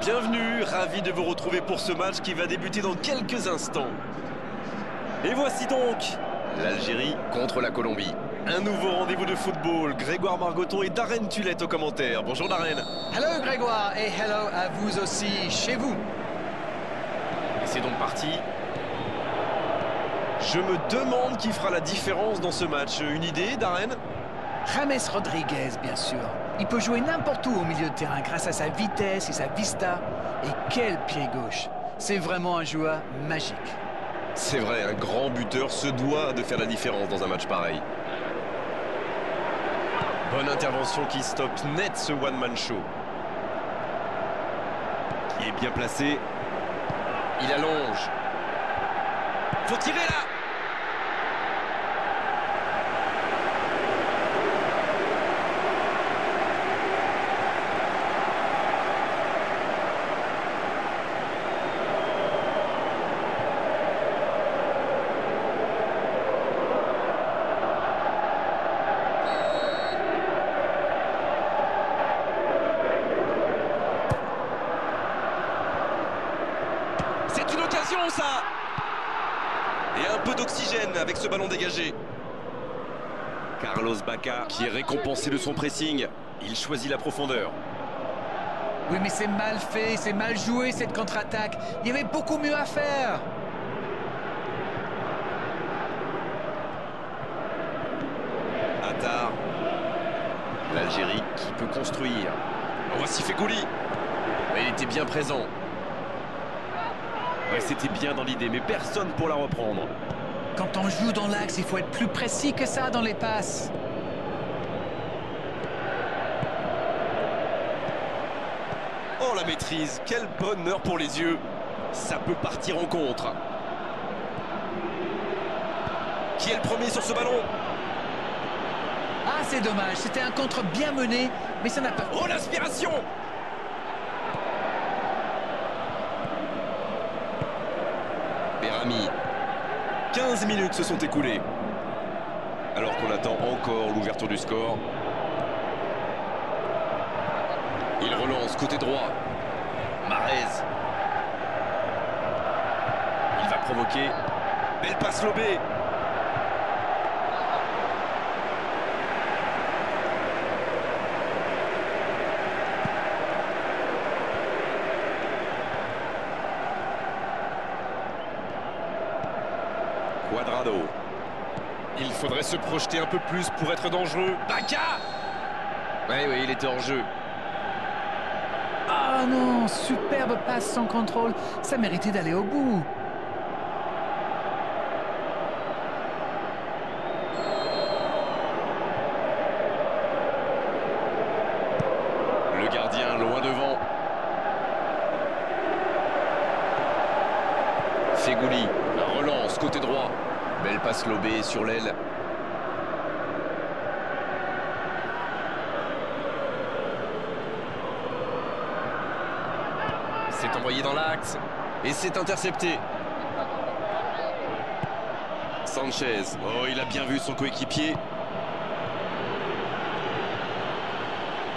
Bienvenue, ravi de vous retrouver pour ce match qui va débuter dans quelques instants. Et voici donc l'Algérie contre la Colombie. Un nouveau rendez-vous de football. Grégoire Margoton et Darren Tulette aux commentaires. Bonjour Darren. Hello Grégoire et hello à vous aussi chez vous. Et c'est donc parti. Je me demande qui fera la différence dans ce match. Une idée, Darren? James Rodriguez, bien sûr. Il peut jouer n'importe où au milieu de terrain grâce à sa vitesse et sa vista. Et quel pied gauche. C'est vraiment un joueur magique. C'est vrai, un grand buteur se doit de faire la différence dans un match pareil. Bonne intervention qui stoppe net ce one-man show. Qui est bien placé. Il allonge. Faut tirer là! C'est une occasion ça! Et un peu d'oxygène avec ce ballon dégagé. Carlos Bacca qui est récompensé de son pressing. Il choisit la profondeur. Oui, mais c'est mal fait, c'est mal joué cette contre-attaque. Il y avait beaucoup mieux à faire. Attar. L'Algérie qui peut construire. Voici Fegouli. Il était bien présent. Ouais, c'était bien dans l'idée, mais personne pour la reprendre. Quand on joue dans l'axe, il faut être plus précis que ça dans les passes. Oh, la maîtrise, quel bonheur pour les yeux. Ça peut partir en contre. Qui est le premier sur ce ballon? Ah, c'est dommage, c'était un contre bien mené, mais ça n'a pas... Oh, l'inspiration! Berami. 15 minutes se sont écoulées. Alors qu'on attend encore l'ouverture du score. Il relance côté droit. Mahrez. Il va provoquer. Belle passe lobée. Cuadrado. Il faudrait se projeter un peu plus pour être dangereux. Bacca! Oui, il était hors jeu. Ah non, superbe passe sans contrôle. Ça méritait d'aller au bout. Le gardien loin devant. Fegouli, la relance côté droit. Belle passe lobée sur l'aile. C'est envoyé dans l'axe. Et c'est intercepté. Sanchez. Oh, il a bien vu son coéquipier.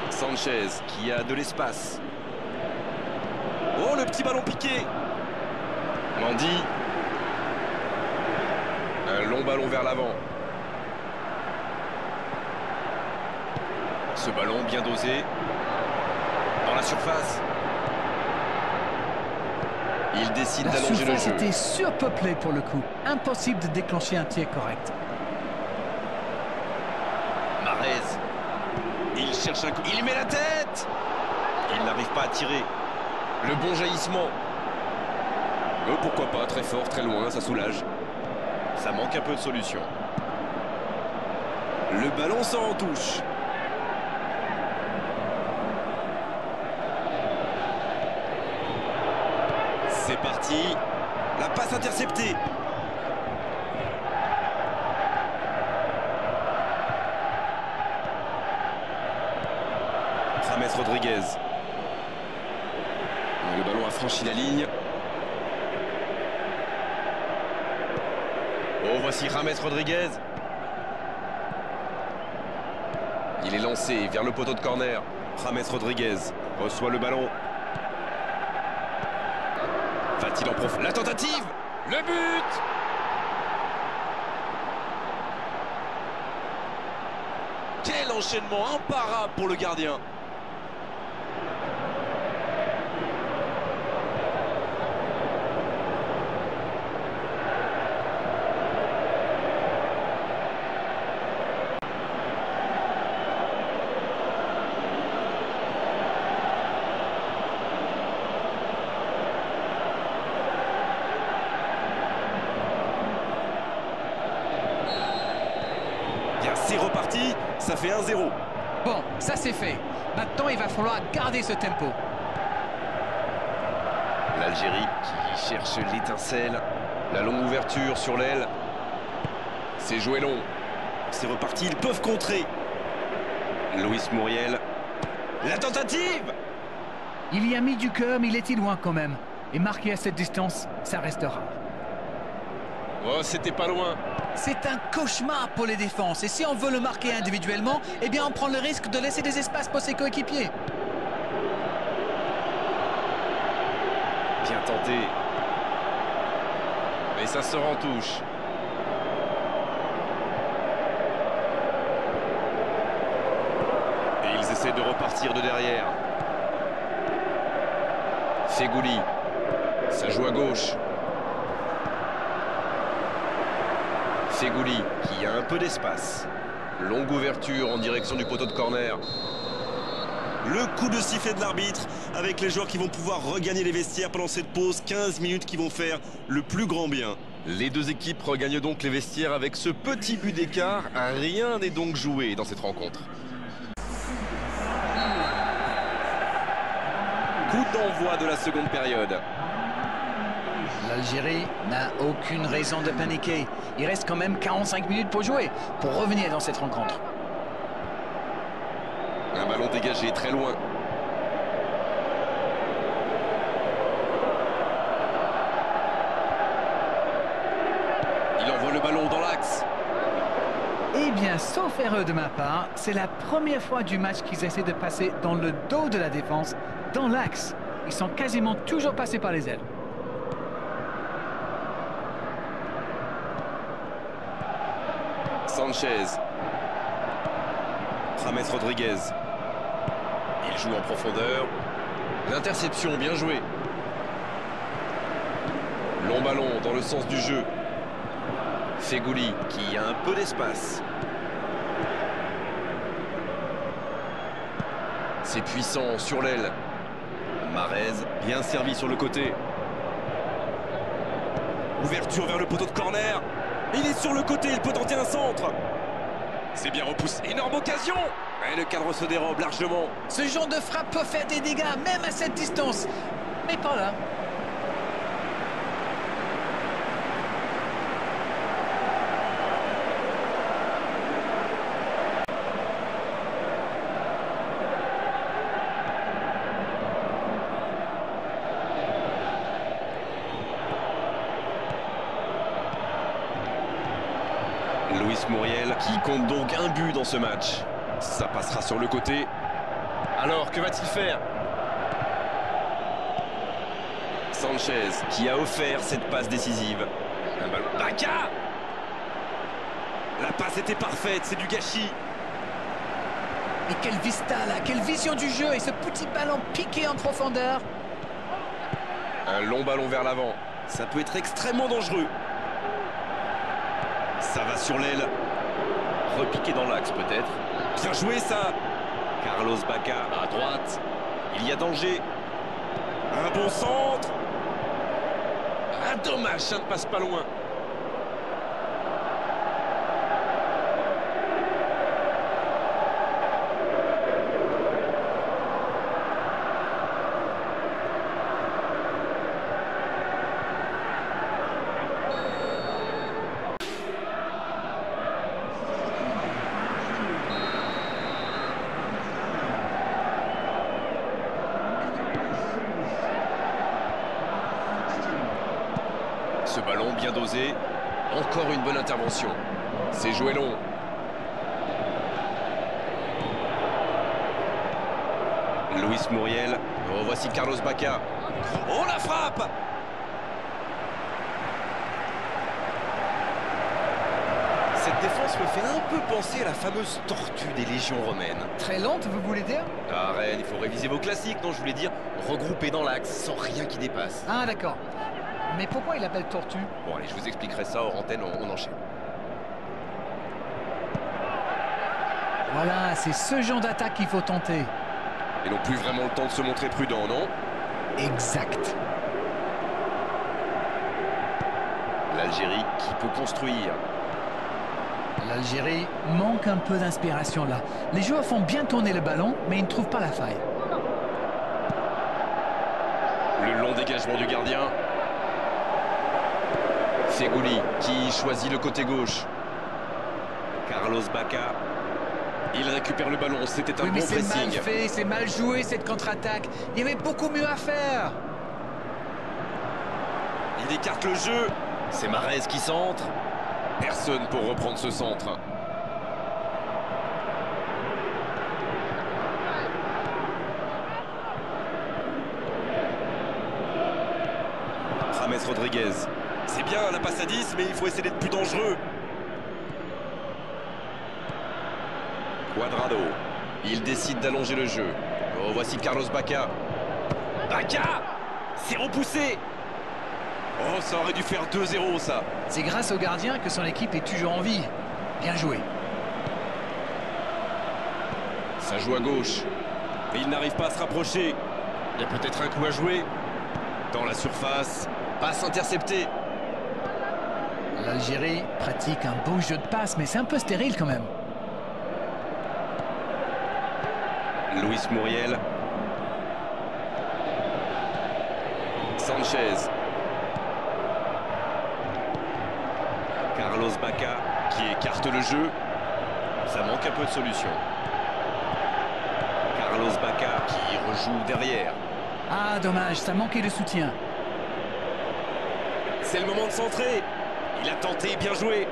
Sanchez qui a de l'espace. Oh, le petit ballon piqué. Mendy. Un long ballon vers l'avant. Ce ballon bien dosé. Dans la surface. Il décide d'allonger le La jeu. surface était surpeuplée pour le coup. Impossible de déclencher un tir correct. Mahrez. Il cherche un coup. Il met la tête. Il n'arrive pas à tirer. Le bon jaillissement. Pourquoi pas, très fort, très loin, ça soulage. Ça manque un peu de solution. Le ballon sort en touche. C'est parti. La passe interceptée. James Rodriguez. Le ballon a franchi la ligne. Oh, voici James Rodriguez. Il est lancé vers le poteau de corner. James Rodriguez reçoit le ballon. Va-t-il en profiter? La tentative! Le but! Quel enchaînement imparable pour le gardien! C'est reparti, ça fait 1-0. Bon, ça c'est fait. Maintenant, il va falloir garder ce tempo. L'Algérie qui cherche l'étincelle. La longue ouverture sur l'aile. C'est joué long. C'est reparti, ils peuvent contrer. Luis Muriel. La tentative! Il y a mis du cœur, mais il était loin quand même. Et marqué à cette distance, ça restera. Oh, c'était pas loin. C'est un cauchemar pour les défenses. Et si on veut le marquer individuellement, eh bien on prend le risque de laisser des espaces pour ses coéquipiers. Bien tenté. Mais ça sort en touche. Et ils essaient de repartir de derrière. Fegouli. Ça joue à gauche. Fegouli qui a un peu d'espace. Longue ouverture en direction du poteau de corner. Le coup de sifflet de l'arbitre avec les joueurs qui vont pouvoir regagner les vestiaires pendant cette pause. 15 minutes qui vont faire le plus grand bien. Les deux équipes regagnent donc les vestiaires avec ce petit but d'écart. Rien n'est donc joué dans cette rencontre. Coup d'envoi de la seconde période. L'Algérie n'a aucune raison de paniquer. Il reste quand même 45 minutes pour jouer, pour revenir dans cette rencontre. Un ballon dégagé très loin. Il envoie le ballon dans l'axe. Eh bien, sauf erreur de ma part, c'est la première fois du match qu'ils essaient de passer dans le dos de la défense, dans l'axe. Ils sont quasiment toujours passés par les ailes. Sanchez. James Rodriguez. Il joue en profondeur. L'interception, bien joué. Long ballon dans le sens du jeu. Fegouli qui a un peu d'espace. C'est puissant sur l'aile. Marez, bien servi sur le côté. Ouverture vers le poteau de corner. Il est sur le côté, il peut tenter un centre. C'est bien repoussé. Énorme occasion. Et le cadre se dérobe largement. Ce genre de frappe peut faire des dégâts, même à cette distance. Mais pas là. Luis Muriel qui compte donc un but dans ce match. Ça passera sur le côté. Alors, que va-t-il faire? Sanchez qui a offert cette passe décisive. Un ballon. Baka! La passe était parfaite, c'est du gâchis. Et quelle vista là, quelle vision du jeu et ce petit ballon piqué en profondeur. Un long ballon vers l'avant. Ça peut être extrêmement dangereux. Ça va sur l'aile. Repiqué dans l'axe peut-être. Bien joué ça. Carlos Bacca à droite. Il y a danger. Un bon centre. Ah dommage, ça ne passe pas loin. Ce ballon bien dosé. Encore une bonne intervention. C'est joué long. Luis Muriel. Revoici Carlos Bacca. Oh la frappe! Cette défense me fait un peu penser à la fameuse tortue des légions romaines. Très lente, vous voulez dire? Ah, Rennes, il faut réviser vos classiques. Non, je voulais dire regrouper dans l'axe, sans rien qui dépasse. Ah, d'accord. Mais pourquoi il appelle tortue? Bon, allez, je vous expliquerai ça hors antenne, on enchaîne. Voilà, c'est ce genre d'attaque qu'il faut tenter. Et non plus vraiment le temps de se montrer prudent, non? Exact. L'Algérie qui peut construire. L'Algérie manque un peu d'inspiration là. Les joueurs font bien tourner le ballon, mais ils ne trouvent pas la faille. Le long dégagement du gardien. Fegouli qui choisit le côté gauche. Carlos Bacca. Il récupère le ballon, c'était un Oui, mais bon c'est mal pressing. fait, c'est mal joué cette contre-attaque. Il y avait beaucoup mieux à faire. Il écarte le jeu. C'est Mahrez qui centre. Personne pour reprendre ce centre. James Rodriguez. C'est bien la passe à 10, mais il faut essayer d'être plus dangereux. Cuadrado. Il décide d'allonger le jeu. Oh, voici Carlos Bacca. Bacca! C'est repoussé! Oh, ça aurait dû faire 2-0, ça. C'est grâce au gardien que son équipe est toujours en vie. Bien joué. Ça joue à gauche. Mais il n'arrive pas à se rapprocher. Il y a peut-être un coup à jouer. Dans la surface. Passe interceptée. L'Algérie pratique un beau jeu de passe, mais c'est un peu stérile quand même. Luis Muriel. Sanchez. Carlos Bacca qui écarte le jeu. Ça manque un peu de solution. Carlos Bacca qui rejoue derrière. Ah, dommage, ça manquait de soutien. C'est le moment de centrer. Il a tenté, bien joué.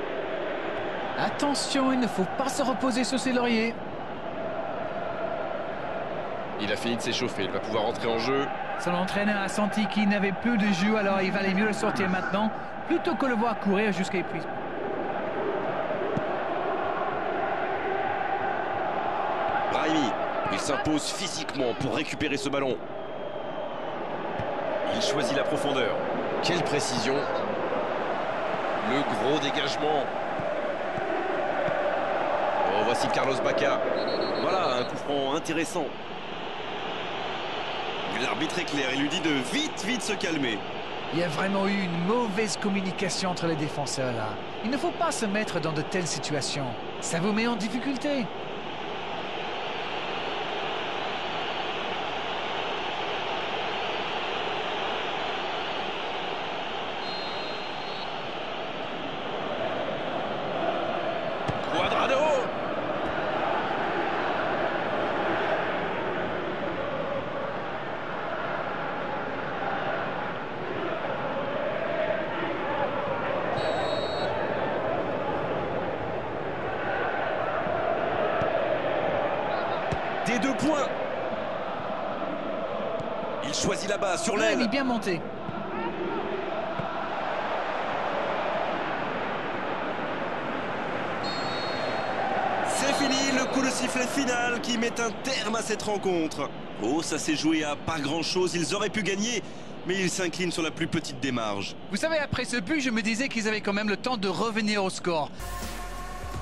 Attention, il ne faut pas se reposer sur ses lauriers. Il a fini de s'échauffer, il va pouvoir rentrer en jeu. Son entraîneur a senti qu'il n'avait plus de jus, alors il valait mieux le sortir maintenant, plutôt que le voir courir jusqu'à épuisement. Brahimi, il s'impose physiquement pour récupérer ce ballon. Il choisit la profondeur. Quelle précision. Le gros dégagement. Oh, voici Carlos Bacca. Voilà, un coup franc intéressant. L'arbitre est clair, il lui dit de vite se calmer. Il y a vraiment eu une mauvaise communication entre les défenseurs là. Il ne faut pas se mettre dans de telles situations. Ça vous met en difficulté. Cuadrado. Des 2 points. Il choisit là-bas, sur Il l'aile. est bien monté. C'est fini, le coup de sifflet final qui met un terme à cette rencontre. Oh, ça s'est joué à pas grand-chose, ils auraient pu gagner, mais ils s'inclinent sur la plus petite des marges. Vous savez, après ce but, je me disais qu'ils avaient quand même le temps de revenir au score.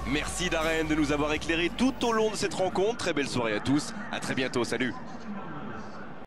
Merci Darren de nous avoir éclairé tout au long de cette rencontre. Très belle soirée à tous, à très bientôt, salut.